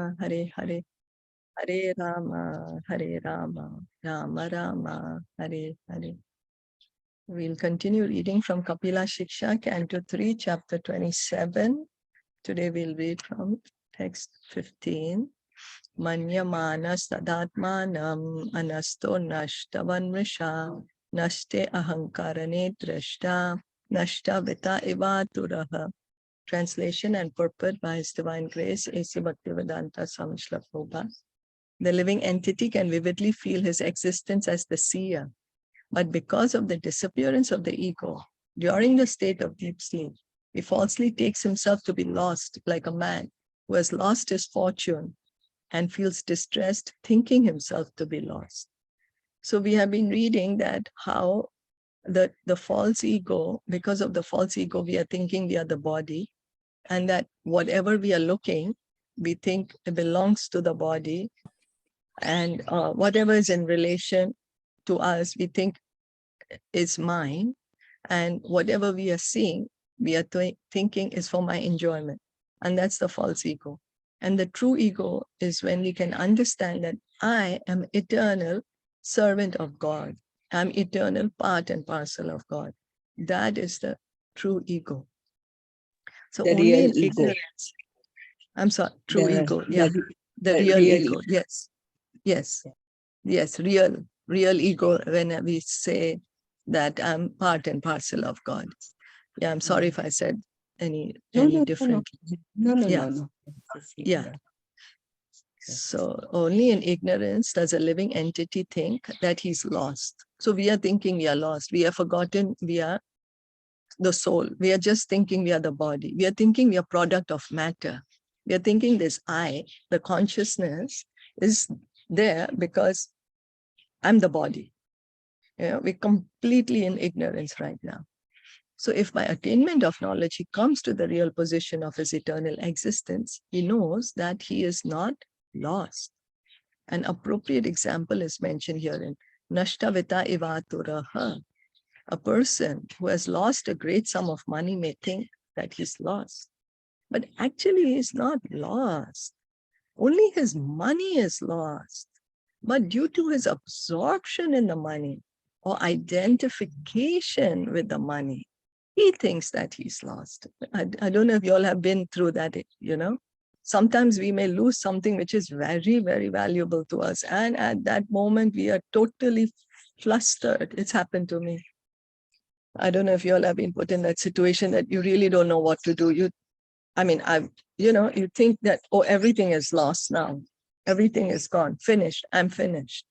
Rama, Hare Hare, Hare Rama, Hare Rama, Rama Rama, Hare Hare. We'll continue reading from Kapila Shiksha, Canto 3, Chapter 27. Today we'll read from text 15. Manyamanas tadatmanam anasto nashtavan vrisha nashte ahankarane drashta nashta vita ivaturaha. Translation and purport by His Divine Grace, A.C. Bhaktivedanta Swami Srila Prabhupada. The living entity can vividly feel his existence as the seer, but because of the disappearance of the ego, during the state of deep sleep, he falsely takes himself to be lost, like a man who has lost his fortune and feels distressed, thinking himself to be lost. So we have been reading that how the false ego, because of the false ego, we are thinking we are the body, and that whatever we are looking, we think it belongs to the body, and whatever is in relation to us, we think is mine, and whatever we are seeing, we are thinking is for my enjoyment, and that's the false ego. And the true ego is when we can understand that I am eternal servant of God. I'm eternal part and parcel of God. That is the true ego. So the only real in ego. ignorance. I'm sorry, true ego. Yeah, the real ego. Yes, yes, yes. Real ego. When we say that I'm part and parcel of God. Yeah, I'm sorry if I said any different. No. Yeah. So only in ignorance does a living entity think that he's lost. So we are thinking we are lost. We have forgotten we are the soul. We are just thinking we are the body. We are thinking we are product of matter. We are thinking this I, the consciousness, is there because I'm the body. We're completely in ignorance right now. So if by attainment of knowledge, he comes to the real position of his eternal existence, he knows that he is not lost. An appropriate example is mentioned here in Nashtavita Ivaturaha. A person who has lost a great sum of money may think that he's lost, but actually he's not lost. Only his money is lost. But due to his absorption in the money or identification with the money, he thinks that he's lost. I don't know if you all have been through that, Sometimes we may lose something which is very, very valuable to us. And at that moment, we are totally flustered. It's happened to me. I don't know if you all have been put in that situation that you really don't know what to do. You think that, oh, everything is lost now. Everything is gone, finished. I'm finished.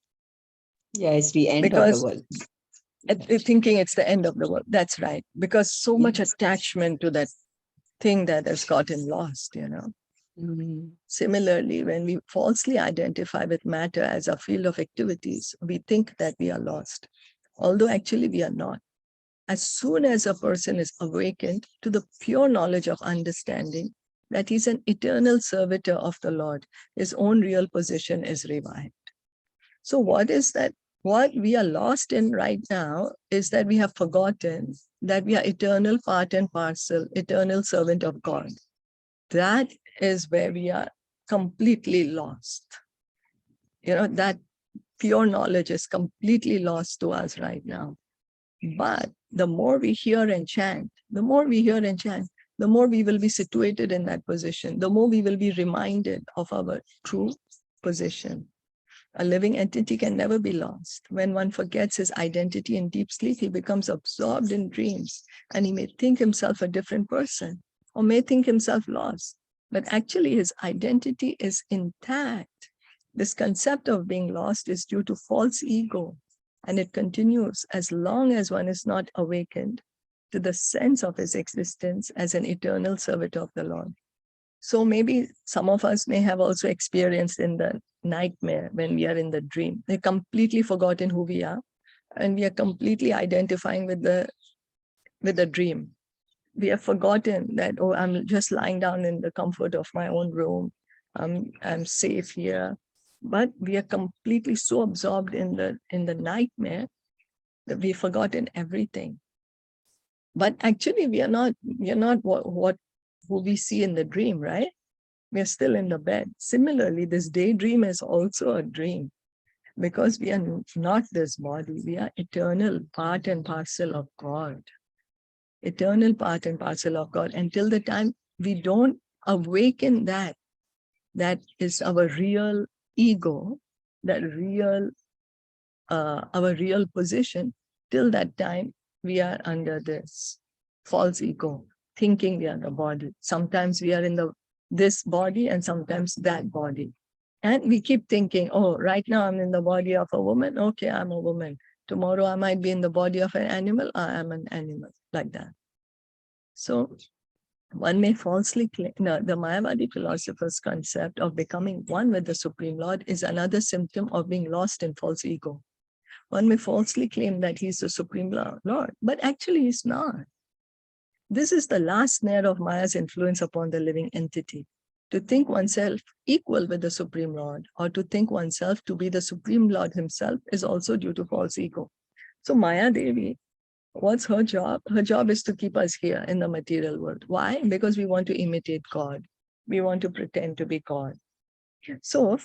Yeah, it's the end of the world. Thinking it's the end of the world. That's right. Because so much attachment to that thing that has gotten lost, Similarly, when we falsely identify with matter as a field of activities, we think that we are lost, although actually we are not. As soon as a person is awakened to the pure knowledge of understanding that he's an eternal servitor of the Lord, his own real position is revived. So what is that? What we are lost in right now is that we have forgotten that we are eternal part and parcel, eternal servant of God. That is where we are completely lost. That pure knowledge is completely lost to us right now. But the more we hear and chant, the more we will be situated in that position, the more we will be reminded of our true position. A living entity can never be lost. When one forgets his identity in deep sleep, he becomes absorbed in dreams, and he may think himself a different person or may think himself lost. But actually, his identity is intact. This concept of being lost is due to false ego, and it continues as long as one is not awakened to the sense of his existence as an eternal servant of the Lord. So maybe some of us may have also experienced in the nightmare when we are in the dream. We've completely forgotten who we are, and we are completely identifying with the dream. We have forgotten that, oh, I'm just lying down in the comfort of my own room. I'm safe here. But we are completely so absorbed in the nightmare that we've forgotten everything. But actually, we are not who we see in the dream, right? We are still in the bed. Similarly, this daydream is also a dream because we are not this body. We are eternal part and parcel of God. Eternal part and parcel of God. Until the time we don't awaken that is our real ego, that real, our real position, till that time we are under this false ego, thinking we are the body. Sometimes we are in this body and sometimes that body. And we keep thinking, oh, right now I'm in the body of a woman. Okay, I'm a woman. Tomorrow I might be in the body of an animal. I am an animal, like that. So one may falsely claim, no, the Mayavadi philosopher's concept of becoming one with the Supreme Lord is another symptom of being lost in false ego. One may falsely claim that he's the Supreme Lord, but actually he's not. This is the last snare of Maya's influence upon the living entity. To think oneself equal with the Supreme Lord, or to think oneself to be the Supreme Lord himself, is also due to false ego. So Maya Devi, what's her job? Her job is to keep us here in the material world. Why? Because we want to imitate God. We want to pretend to be God. So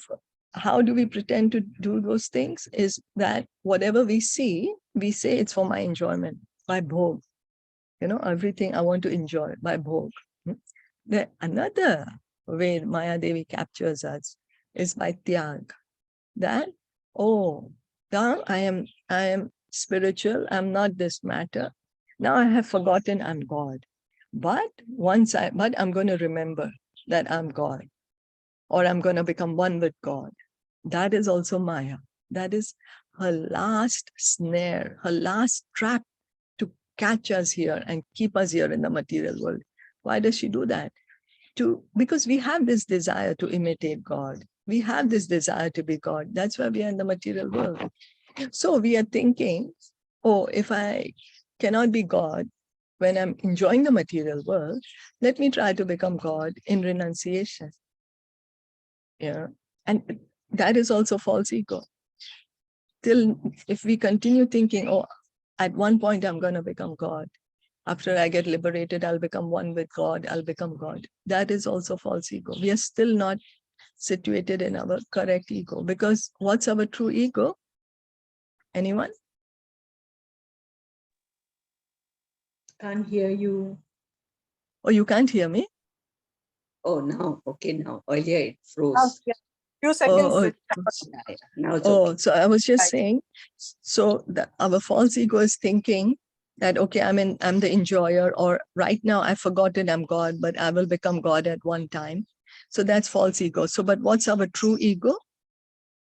how do we pretend to do those things? Is that whatever we see, we say it's for my enjoyment, by bhog. Everything I want to enjoy by bhog. Another way Maya Devi captures us is by tyag. That, oh, now I am spiritual, I'm not this matter. Now I have forgotten I'm God. But I'm going to remember that I'm God, or I'm going to become one with God. That is also Maya. That is her last snare, her last trap to catch us here and keep us here in the material world. Why does she do that? Because we have this desire to imitate God. We have this desire to be God. That's why we are in the material world. So we are thinking, oh, if I cannot be God when I'm enjoying the material world, let me try to become God in renunciation. Yeah. And that is also false ego. Till if we continue thinking, oh, at one point I'm going to become God. After I get liberated, I'll become one with God. I'll become God. That is also false ego. We are still not situated in our correct ego, because what's our true ego? Anyone? Can't hear you. Oh, you can't hear me? Oh, now. Okay, now. Earlier it froze. Oh, yeah. Few seconds. Oh, Yeah. Now it's okay. so I was just saying, so our false ego is thinking that, okay, I'm the enjoyer, or right now I've forgotten I'm God, but I will become God at one time. So that's false ego. So, but what's our true ego?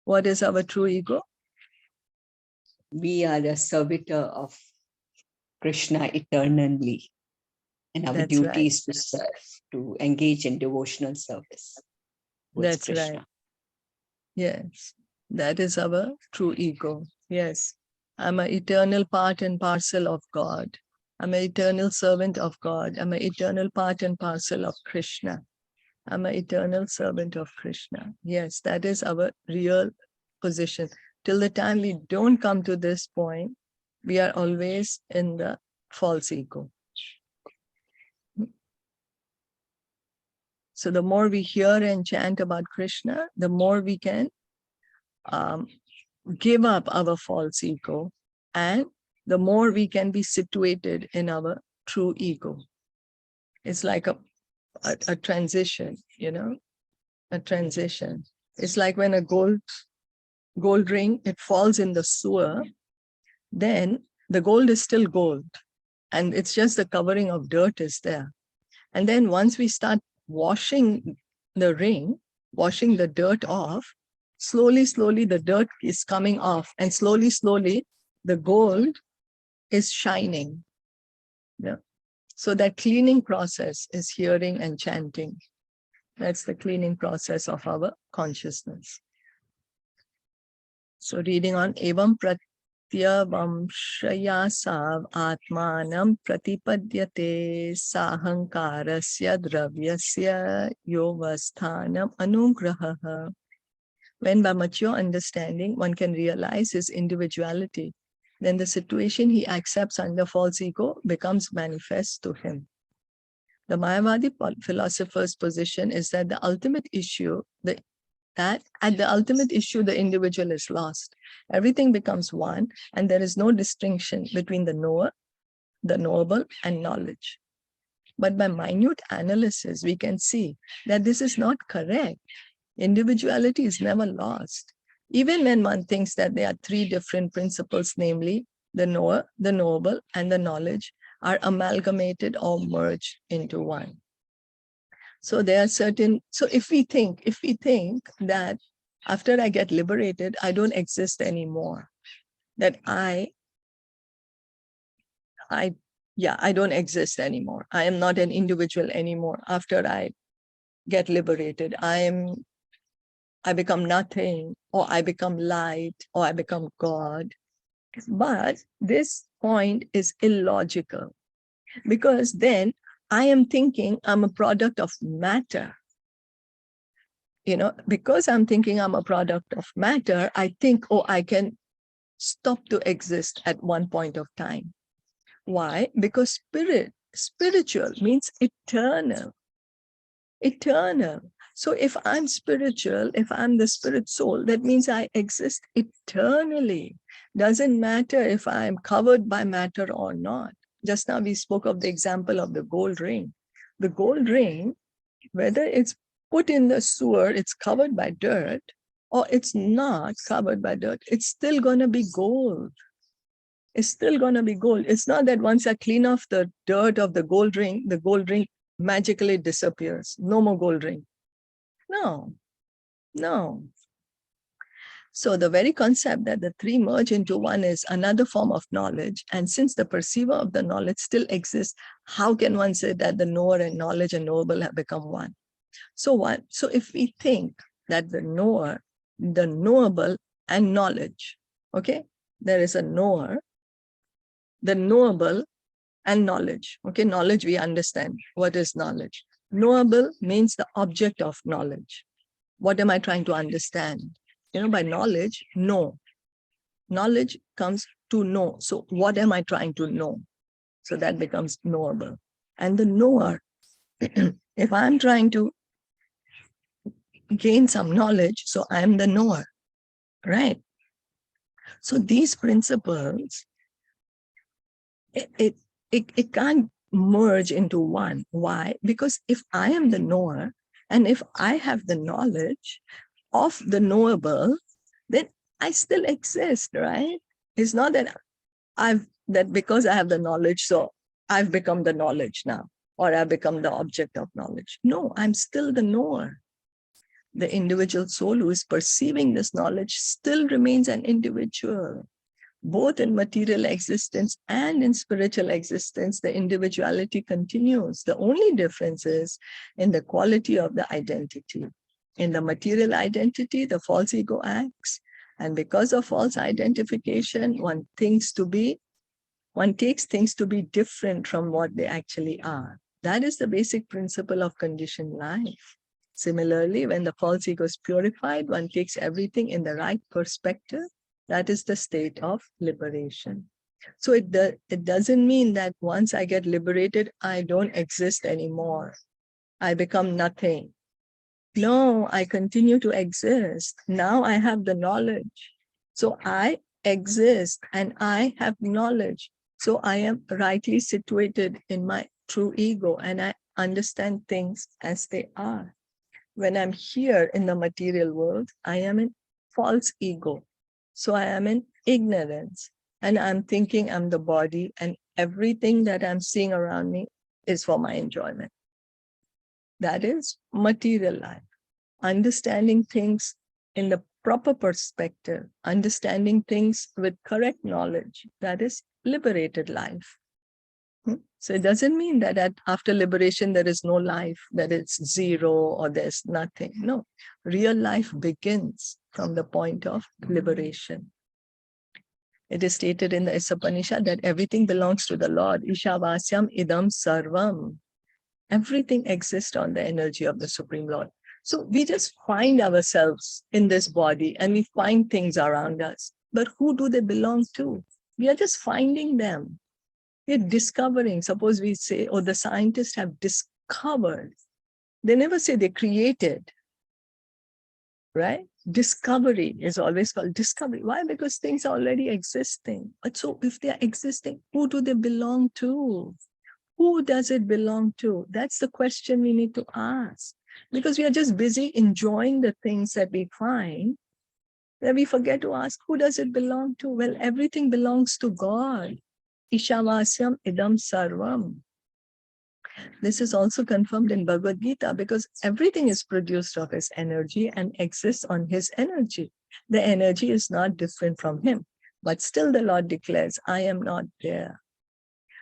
What is our true ego? We are the servitor of Krishna eternally. And our That's duty right. is to serve, to engage in devotional service. That's right. Yes, that is our true ego. Yes, I'm an eternal part and parcel of God. I'm an eternal servant of God. I'm an eternal part and parcel of Krishna. I'm an eternal servant of Krishna. Yes, that is our real position. Till the time we don't come to this point, we are always in the false ego. So the more we hear and chant about Krishna, the more we can give up our false ego, and the more we can be situated in our true ego. It's like a transition, a transition. It's like when a gold ring, it falls in the sewer, then the gold is still gold, and it's just the covering of dirt is there. And then once we start washing the ring, washing the dirt off, slowly, slowly the dirt is coming off, and slowly, slowly the gold is shining. Yeah. So that cleaning process is hearing and chanting. That's the cleaning process of our consciousness. So reading on, Evam Pratyavamshaya Sav Atmanam Pratipadyate Sahankarasya Dravyasya Yovasthanam Anugraha. When by mature understanding one can realize his individuality, then the situation he accepts under false ego becomes manifest to him. The Mayavadi philosopher's position is that the ultimate issue, that at the ultimate issue, the individual is lost. Everything becomes one, and there is no distinction between the knower, the knowable, and knowledge. But by minute analysis, we can see that this is not correct. Individuality is never lost. Even when one thinks that there are three different principles, namely the knower, the knowable, and the knowledge, are amalgamated or merged into one. So there are certain, so if we think that after I get liberated, I don't exist anymore, that I don't exist anymore. I am not an individual anymore. After I get liberated, I become nothing, or I become light, or I become God. But this point is illogical, because then I am thinking I'm a product of matter. Because I'm thinking I'm a product of matter, I think, oh, I can stop to exist at one point of time. Why? Because spiritual means eternal. Eternal. So if I'm spiritual, if I'm the spirit soul, that means I exist eternally. Doesn't matter if I'm covered by matter or not. Just now we spoke of the example of the gold ring. The gold ring, whether it's put in the sewer, it's covered by dirt, or it's not covered by dirt, it's still going to be gold. It's still going to be gold. It's not that once I clean off the dirt of the gold ring magically disappears. No more gold ring. No. So the very concept that the three merge into one is another form of knowledge. And since the perceiver of the knowledge still exists, how can one say that the knower and knowledge and knowable have become one? So if we think that the knower, the knowable, and knowledge, okay, there is a knower, the knowable, and knowledge. Okay, knowledge, we understand. What is knowledge? Knowable means the object of knowledge. What am I trying to understand? By knowledge, know. Knowledge comes to know. So what am I trying to know? So that becomes knowable. And the knower, if I'm trying to gain some knowledge, so I'm the knower, right? So these principles, it can't merge into one. Why? Because if I am the knower, and if I have the knowledge of the knowable, then I still exist, right? It's not that because I have the knowledge, so I've become the knowledge now, or I've become the object of knowledge. No, I'm still the knower. The individual soul who is perceiving this knowledge still remains an individual. Both in material existence and in spiritual existence, the individuality continues. The only difference is in the quality of the identity. In the material identity, the false ego acts. And because of false identification, one takes things to be different from what they actually are. That is the basic principle of conditioned life. Similarly, when the false ego is purified, one takes everything in the right perspective. That is the state of liberation. So it doesn't mean that once I get liberated, I don't exist anymore. I become nothing. No, I continue to exist. Now I have the knowledge. So I exist and I have knowledge. So I am rightly situated in my true ego and I understand things as they are. When I'm here in the material world, I am in false ego. So I am in ignorance and I'm thinking I'm the body and everything that I'm seeing around me is for my enjoyment. That is material life. Understanding things in the proper perspective, understanding things with correct knowledge, that is liberated life. So it doesn't mean that after liberation, there is no life, that it's zero or there's nothing. No, real life begins from the point of liberation. It is stated in the Isopanisad that everything belongs to the Lord. Ishavasyam idam sarvam. Everything exists on the energy of the Supreme Lord. So we just find ourselves in this body and we find things around us. But who do they belong to? We are just finding them. We're discovering. Suppose we say, oh, the scientists have discovered. They never say they created, right? Discovery is always called discovery. Why? Because things are already existing. But so if they are existing, who do they belong to? Who does it belong to? That's the question we need to ask. Because we are just busy enjoying the things that we find, that we forget to ask, who does it belong to? Well, everything belongs to God. Ishavasyam idam sarvam. This is also confirmed in Bhagavad Gita, because everything is produced of his energy and exists on his energy. The energy is not different from him. But still the Lord declares, I am not there.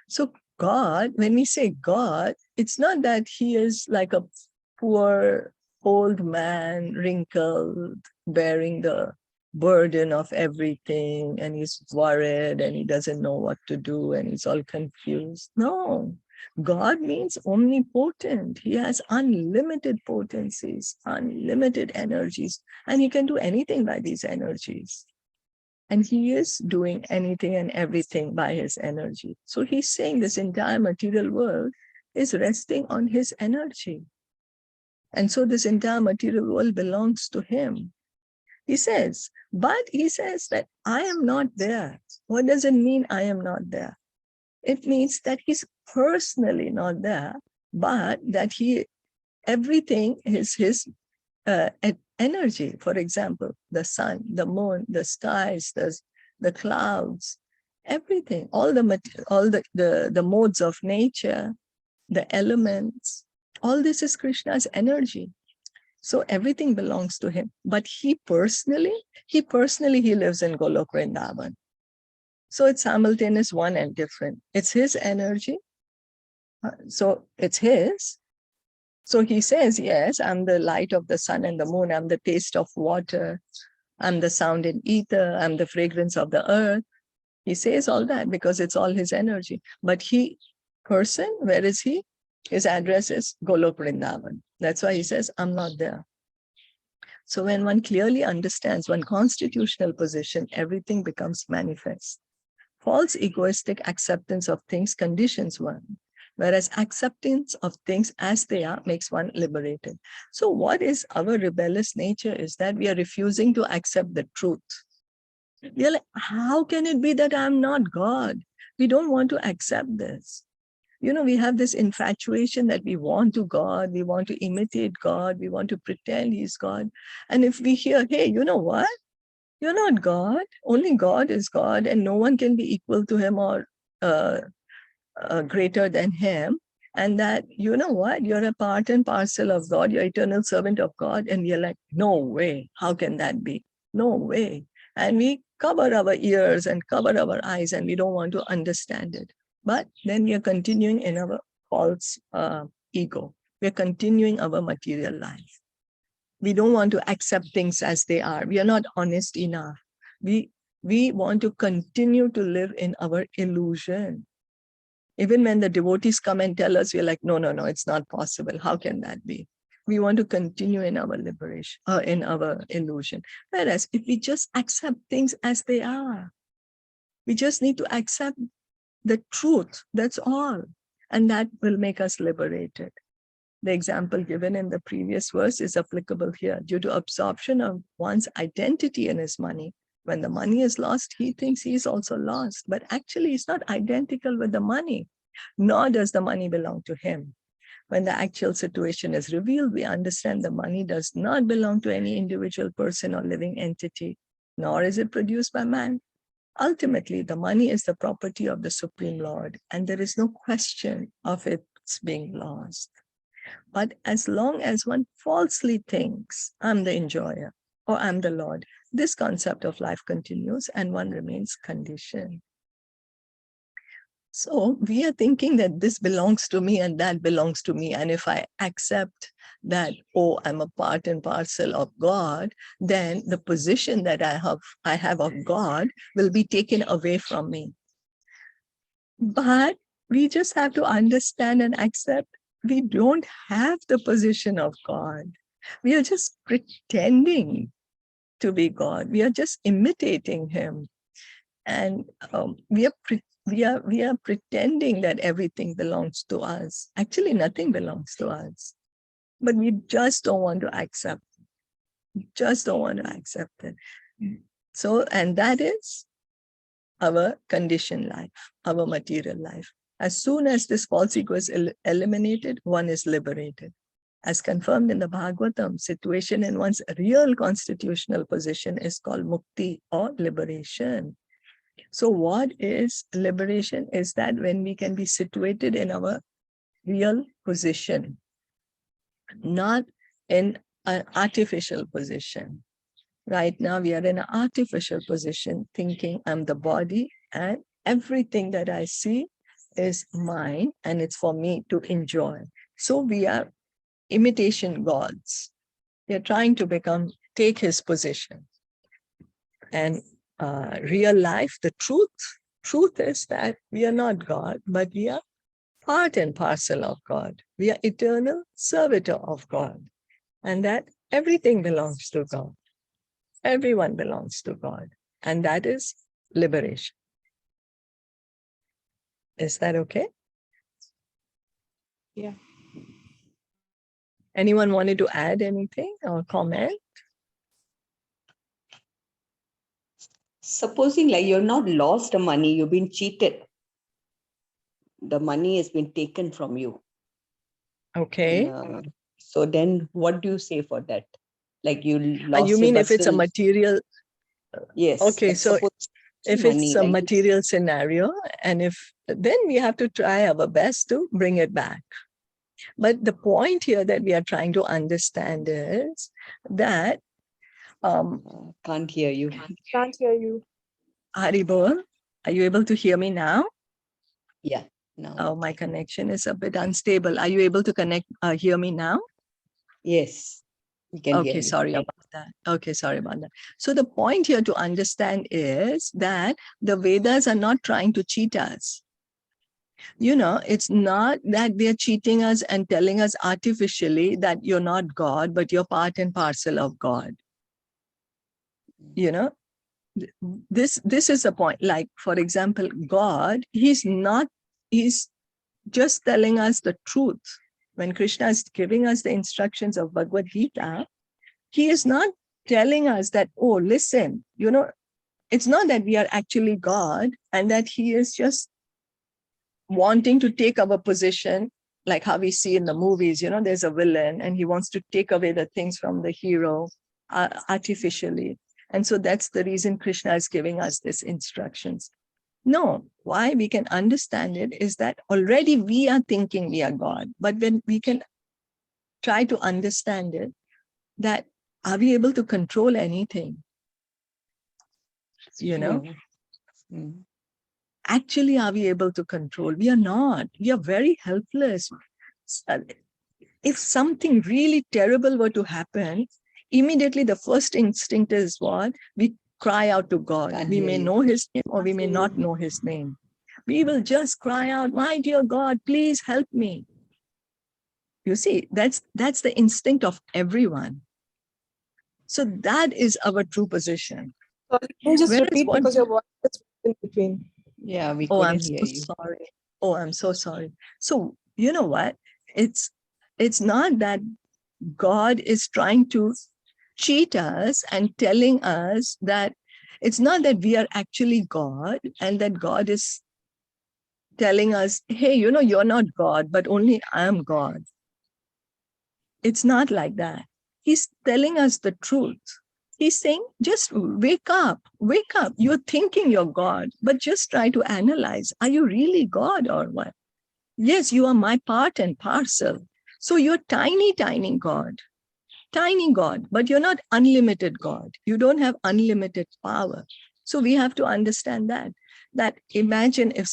So God, when we say God, it's not that he is like a poor old man, wrinkled, bearing the burden of everything, and he's worried and he doesn't know what to do and he's all confused. No, God means omnipotent. He has unlimited potencies, unlimited energies, and he can do anything by these energies. And he is doing anything and everything by his energy. So he's saying this entire material world is resting on his energy. And so this entire material world belongs to him. He says, but he says that I am not there. What does it mean I am not there? It means that he's personally not there, but that everything is his energy. For example, the sun, the moon, the skies, the clouds, everything, all the modes of nature, the elements, all this is Krishna's energy. So everything belongs to him. But he personally lives in Golok Vrindavan. So it's simultaneous, one and different. It's his energy. So it's his. So he says, yes, I'm the light of the sun and the moon. I'm the taste of water. I'm the sound in ether. I'm the fragrance of the earth. He says all that because it's all his energy. But where is he? His address is Golok Vrindavan. That's why he says, I'm not there. So when one clearly understands one constitutional position, everything becomes manifest. False egoistic acceptance of things conditions one, whereas acceptance of things as they are makes one liberated. So what is our rebellious nature is that we are refusing to accept the truth. We are like, how can it be that I'm not God? We don't want to accept this. We have this infatuation that we want to God, we want to imitate God, we want to pretend he's God. And if we hear, hey, you know what? You're not God. Only God is God, and no one can be equal to him or greater than him. And that, you know what? You're a part and parcel of God. You're eternal servant of God. And we're like, no way. How can that be? No way. And we cover our ears and cover our eyes, and we don't want to understand it. But then we are continuing in our false ego. We're continuing our material life. We don't want to accept things as they are. We are not honest enough. We want to continue to live in our illusion. Even when the devotees come and tell us, we're like, no, it's not possible. How can that be? We want to continue in our liberation, in our illusion. Whereas if we just accept things as they are, we just need to accept the truth, that's all. And that will make us liberated. The example given in the previous verse is applicable here. Due to absorption of one's identity in his money, when the money is lost, he thinks he's also lost. But actually, he's not identical with the money, nor does the money belong to him. When the actual situation is revealed, we understand the money does not belong to any individual person or living entity, nor is it produced by man. Ultimately, the money is the property of the Supreme Lord, and there is no question of its being lost. But as long as one falsely thinks, I'm the enjoyer or I'm the Lord, this concept of life continues and one remains conditioned. So we are thinking that this belongs to me and that belongs to me. And if I accept that, oh, I'm a part and parcel of God, then the position that I have of God will be taken away from me. But we just have to understand and accept we don't have the position of God. We are just pretending to be God. We are just imitating him. And we are we are pretending that everything belongs to us. Actually, nothing belongs to us. But we just don't want to accept. Just don't want to accept it. So, and that is our conditioned life, our material life. As soon as this false ego is eliminated, one is liberated. As confirmed in the Bhagavatam, situation in one's real constitutional position is called mukti or liberation. So what is liberation? Is that when we can be situated in our real position, not in an artificial position. Right now, we are in an artificial position, thinking I'm the body and everything that I see is mine and it's for me to enjoy. So we are imitation gods. We are trying to take his position. And real life, the truth is that we are not God, but we are part and parcel of God. We are eternal servitor of God. And that everything belongs to God. Everyone belongs to God. And that is liberation. Is that okay? Yeah. Anyone wanted to add anything or comment? Supposing like you've not lost the money, you've been cheated. The money has been taken from you. Okay. So then what do you say for that? Like you lost You mean if it's a still, material? yes. Okay, like so if money, it's a like material scenario, and then we have to try our best to bring it back. But the point here that we are trying to understand is that can't hear you. Can't hear you. Haribol, are you able to hear me now? Yeah. Now. Oh, my connection is a bit unstable. Are you able to hear me now? Yes. We can hear Okay, you. sorry about that. Okay, sorry about that. So the point here to understand is that the Vedas are not trying to cheat us. You know, it's not that they're cheating us and telling us artificially that you're not God, but you're part and parcel of God. You know, this is the point. Like, for example, God, he's just telling us the truth. When Krishna is giving us the instructions of Bhagavad Gita, he is not telling us that, oh, listen, you know, it's not that we are actually God and that he is just wanting to take our position, like how we see in the movies, you know, there's a villain and he wants to take away the things from the hero artificially. And so that's the reason Krishna is giving us these instructions. No, why we can understand it is that already we are thinking we are God, but when we can try to understand it, that are we able to control anything? You know, actually, are we able to control? We are not. We are very helpless. If something really terrible were to happen, immediately the first instinct is what? We cry out to God. We may know his name or we may not know his name. We will just cry out, my dear God, please help me. You see, that's the instinct of everyone. So that is our true position. Sorry, can you just repeat because your voice is in between. Yeah, we Oh, couldn't I'm hear so you. sorry. Oh, I'm so sorry. So you know what? It's not that God is trying to cheat us and telling us that it's not that we are actually God and that God is telling us, hey, you know, you're not God, but only I am God. It's not like that. He's telling us the truth. He's saying, just wake up, wake up. You're thinking you're God, but just try to analyze. Are you really God or what? Yes, you are my part and parcel. So you're tiny, tiny God, but you're not unlimited God. You don't have unlimited power. So we have to understand that imagine if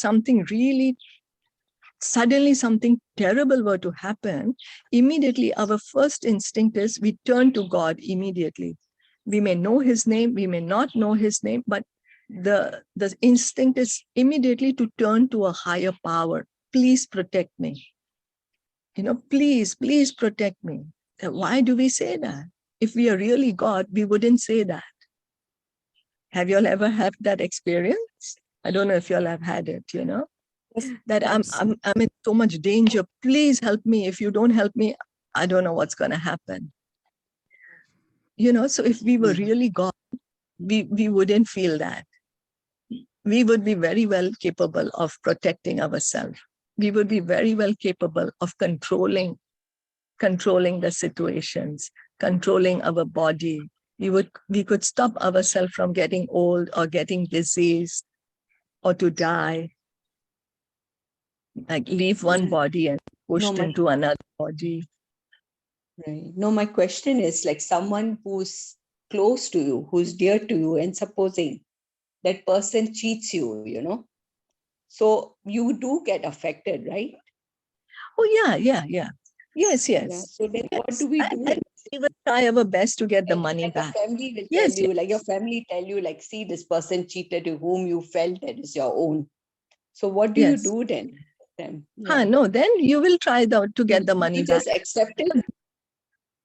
suddenly something terrible were to happen, immediately our first instinct is we turn to God immediately. We may know his name, we may not know his name, but the instinct is immediately to turn to a higher power. Please protect me. You know, please protect me. Why do we say that? If we are really God, we wouldn't say that. Have you all ever had that experience? I don't know if you all have had it, Yes. that Yes. I'm in so much danger. Please help me. If you don't help me, I don't know what's going to happen. So if we were really God, we wouldn't feel that. We would be very well capable of protecting ourselves. We would be very well capable of controlling the situations, controlling our body. We could stop ourselves from getting old or getting diseased or to die. Like leave one body and pushed into another body. Right. No, my question is like someone who's close to you, who's dear to you, and supposing that person cheats you, so you do get affected, right? Oh, yeah. Yes. Yeah. So then what do we do? And we will try our best to get the Like- money like back. A family will Yes, tell you, like your family tell you, like, see, this person cheated you, whom you felt that is your own. So what do you Yes. do then? Yeah. No, then you will try to get the money You back. just accept it.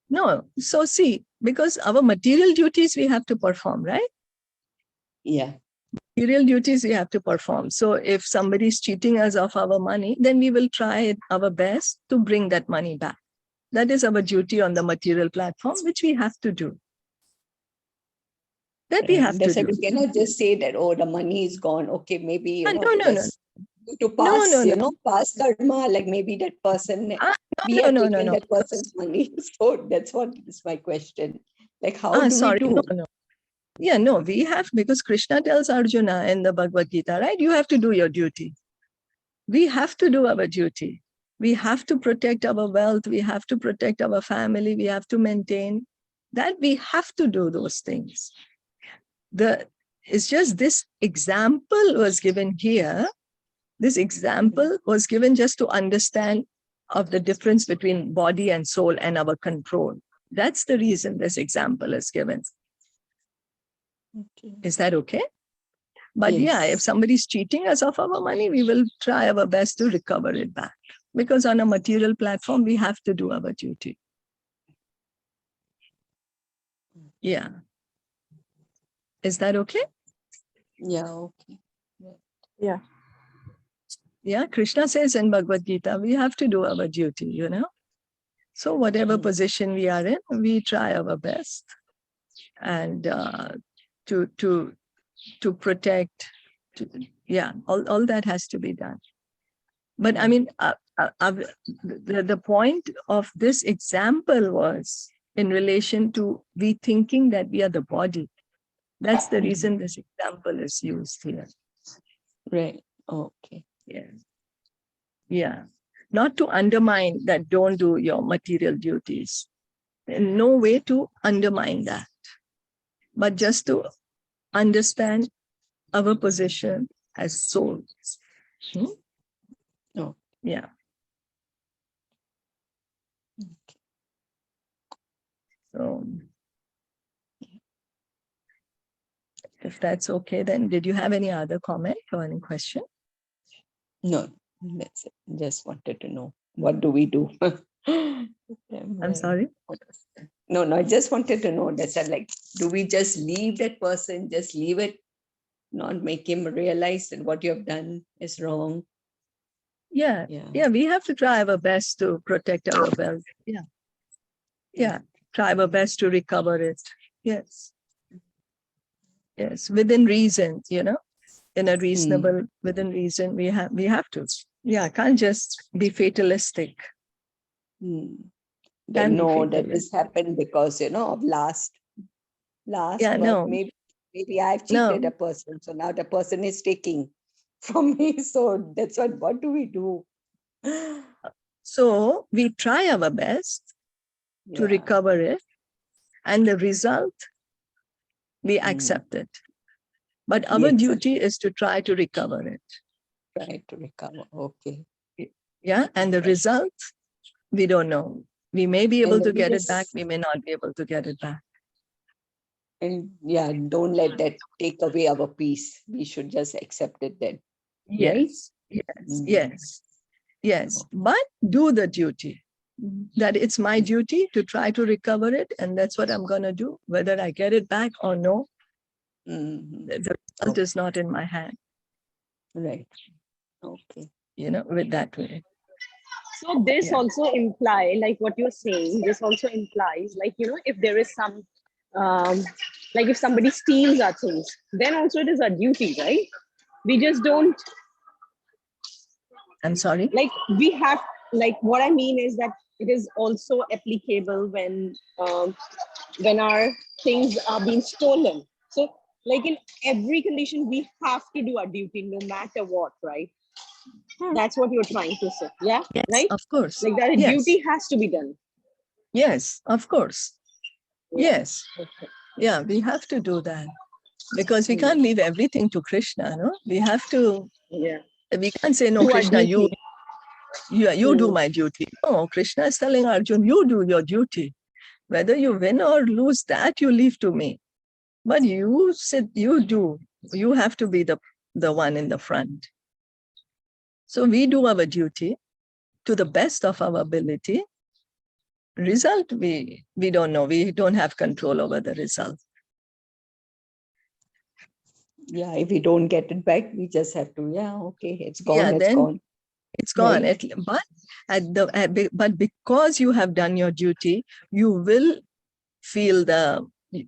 No, so see, because our material duties we have to perform, right? Yeah. Material duties we have to perform. So if somebody is cheating us of our money, then we will try our best to bring that money back. That is our duty on the material platform, which we have to do. That we have to That's why do. we cannot just say that, oh, the money is gone. Okay, maybe, No. to pass, No. pass karma, like maybe that person, we No, have no, taken no. that person's money. So that's what is my question. Like, how do we do? No. Yeah, no, we have, because Krishna tells Arjuna in the Bhagavad Gita, right? You have to do your duty. We have to do our duty. We have to protect our wealth. We have to protect our family. We have to maintain that. We have to do those things. It's just this example was given here. This example was given just to understand of the difference between body and soul and our control. That's the reason this example is given. Okay. Is that okay? But Yes. yeah, if somebody's cheating us of our money, we will try our best to recover it back. Because on a material platform, we have to do our duty. Yeah. Is that okay? Yeah, okay. Yeah. Yeah, Krishna says in Bhagavad Gita, we have to do our duty, So whatever position we are in, we try our best. And to protect, all that has to be done. But I mean, the point of this example was in relation to we thinking that we are the body. That's the reason this example is used here. Right. Okay. Yeah. Not to undermine that don't do your material duties. In no way to undermine that, but just to understand our position as souls. Oh. Yeah. Okay. So if that's okay, then did you have any other comment or any question? No, that's it. Just wanted to know, what do we do? I'm sorry? No, I just wanted to know, that's like, do we just leave that person, just leave it, not make him realize that what you have done is wrong? Yeah, we have to try our best to protect our wealth. Yeah, try our best to recover it. Yes, within reason, in a reasonable, within reason, we have to. Yeah, can't just be fatalistic. They know that this happened because, of last, but maybe I've cheated a person. So now the person is taking from me. So that's what do we do? So we try our best to recover it, and the result, we accept it. But our duty is to try to recover it. Try to recover. Okay. Yeah, and the result, we don't know. We may be able to get it back. We may not be able to get it back. And don't let that take away our peace. We should just accept it then. Yes, right? Yes. But do the duty. That it's my duty to try to recover it. And that's what I'm going to do. Whether I get it back or no, the result is not in my hand. Right. Okay. With that way. So this Yeah. also imply, like what you're saying, this also implies, like, if there is some, like if somebody steals our things, then also it is our duty, right? We just don't, I'm sorry. like, we have, like, what I mean is that it is also applicable when our things are being stolen. So, like in every condition, we have to do our duty no matter what, right? That's what you're trying to say. Yeah, Yes, right? of course. Like that Yes. duty has to be done. Yes, of course. Yeah. Yes. Okay. Yeah, we have to do that because we can't leave everything to Krishna, no? We have to, Yeah. we can't say, no, Do our Krishna, you do Hmm. my duty. No, Krishna is telling Arjun, you do your duty. Whether you win or lose, that you leave to me. But you said you do. You have to be the one in the front. So we do our duty to the best of our ability. Result, we don't know. We don't have control over the result. Yeah, if we don't get it back, we just have to, okay, it's gone, Yeah, it's then gone. it's gone. Right. But because you have done your duty, you will feel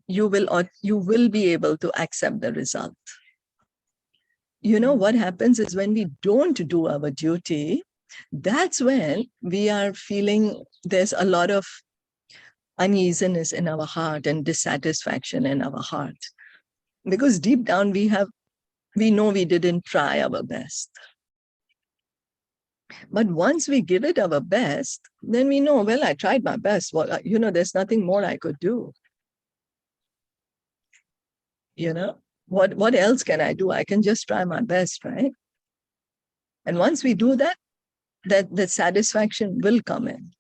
you will be able to accept the result. What happens is when we don't do our duty, that's when we are feeling there's a lot of uneasiness in our heart and dissatisfaction in our heart. Because deep down we know we didn't try our best. But once we give it our best, then we know, well, I tried my best. Well, there's nothing more I could do. What else can I do? I can just try my best, right? And once we do that, that satisfaction will come in.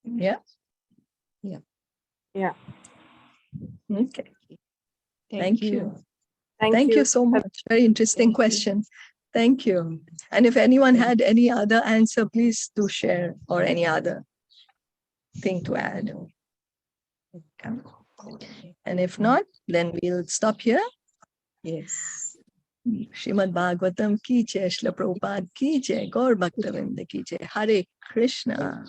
Yeah. Yeah. Yeah. Okay. Thank you. Thank you so much. Very interesting question. Thank you. And if anyone had any other answer, please do share, or any other thing to add. And if not, then we'll stop here. Yes. Srimad Bhagavatam ki jai, Shilpa Prabhupada ki jai, Gaur Bhaktavinda ki jai. Hare Krishna.